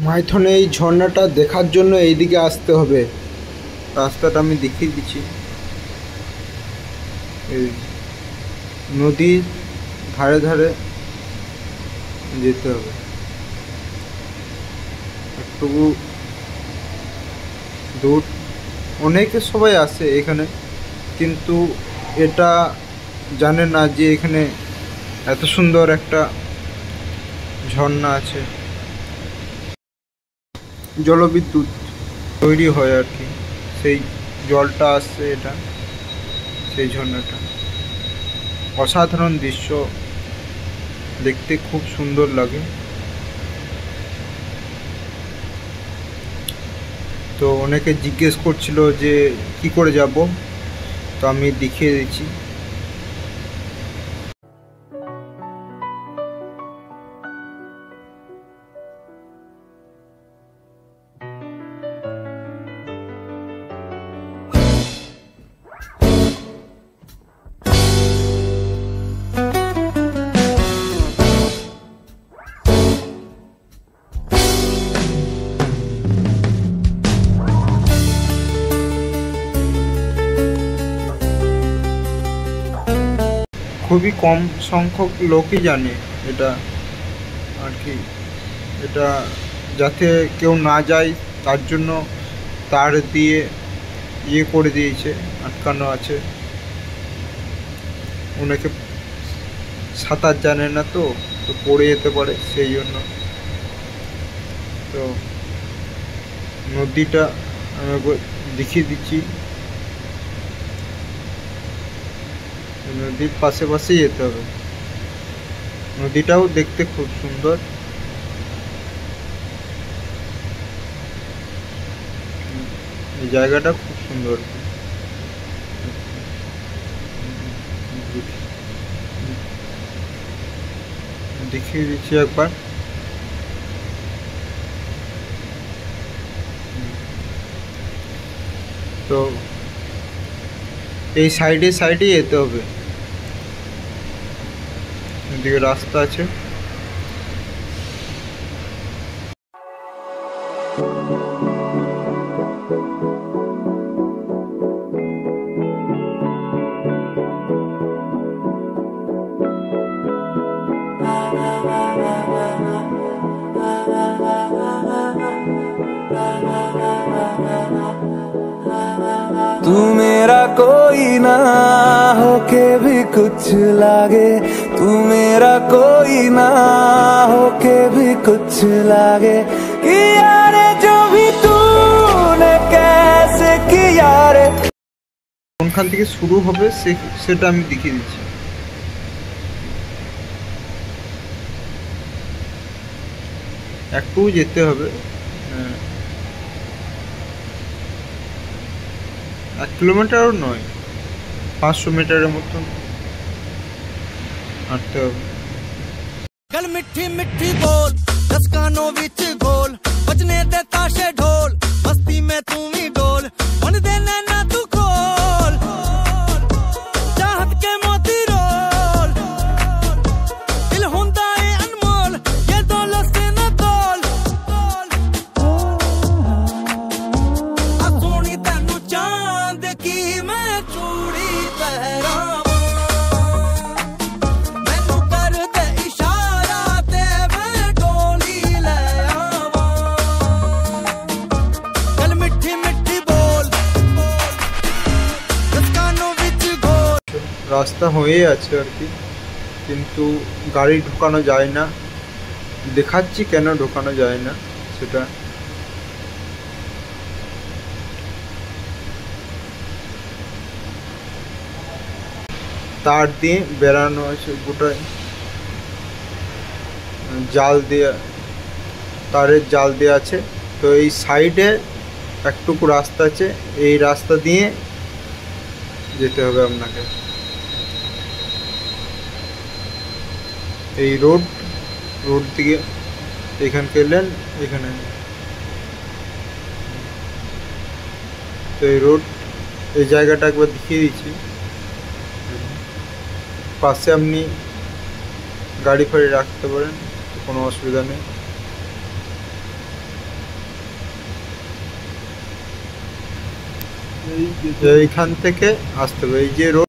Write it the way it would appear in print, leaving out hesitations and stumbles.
মাইথনে এই ঝর্ণাটা দেখার জন্য এইদিকে আসতে হবে। রাস্তাটা আমি দেখিয়ে দিচ্ছি। এই নদীর ধারে ধারে যেতে হবে, একটু দূর। অনেকে সবাই আসে এখানে, কিন্তু এটা জানে না যে এখানে এত সুন্দর একটা ঝর্ণা আছে। জলবিদ্যুৎ তৈরি হয় আর কি, সেই জলটা আসছে, এটা সেই ঝর্ণাটা। অসাধারণ দৃশ্য, দেখতে খুব সুন্দর লাগে। তো অনেকে জিজ্ঞেস করছিল যে কি করে যাব, তো আমি দেখিয়ে দিচ্ছি। খুবই কম সংখ্যক লোকই জানে এটা আর কি। এটা যাতে কেউ না যায় তার জন্য তার দিয়ে ইয়ে করে দিয়েছে, আটকানো আছে। অনেকে সাঁতার জানে না, তো পড়ে যেতে পারে, সেই জন্য। তো নদীটা আমি দেখিয়ে দিচ্ছি। নদীর পাশে পাশেই যেতে হবে। নদীটাও দেখতে খুব সুন্দর। এই জায়গাটা খুব সুন্দর। দেখিয়ে দিচ্ছি একবার। তো এই সাইডে সাইডে যেতে হবে, এদিকে রাস্তা আছে। तू मेरा कोई ना होके भी कुछ लागे, तू मेरा कोई ना होके भी कुछ लागे। किया रे जो भी तूने कैसे किया रे। কোনখান থেকে শুরু হবে সেটা আমি দেখিয়ে দিচ্ছি। একটু যেতে হবে, 1 কিলোমিটারও নয়, 500 মিটারের মতন হাঁটতে হবে। गल मिठी मिठी बोल, 10 कानों विच गोल, बजने दे ताशे ढोल, मस्ती में तू भी डोल, मन दे नैना तू खोल, चाहत के मोती रोल, दिल हुंदा है अनमोल, ये दौलत से न तोल। आ सोनी तैनू चांद की मैं चूड़ी पहरा, রাস্তা হয়ে আছে আর কি, কিন্তু গাড়ি ঢোকানো যায় না। দেখাচ্ছি কেন ঢোকানো যায় না সেটা। তার দিয়ে বেড়ানো আছে, গোটায় জাল দিয়ে, তারের জাল দেওয়া আছে। তো এই সাইডে একটুকু রাস্তা আছে, এই রাস্তা দিয়ে যেতে হবে আপনাকে। এই রোড দিকে এখানে গেলেন, এখানে তো এই রোড, এই জায়গাটা একবার দেখিয়ে দিচ্ছি। পাশে আপনি গাড়ি ফাড়ি রাখতে পারেন, কোনো অসুবিধা নেই। এইখান থেকে আসতে হবে, এই যে রোড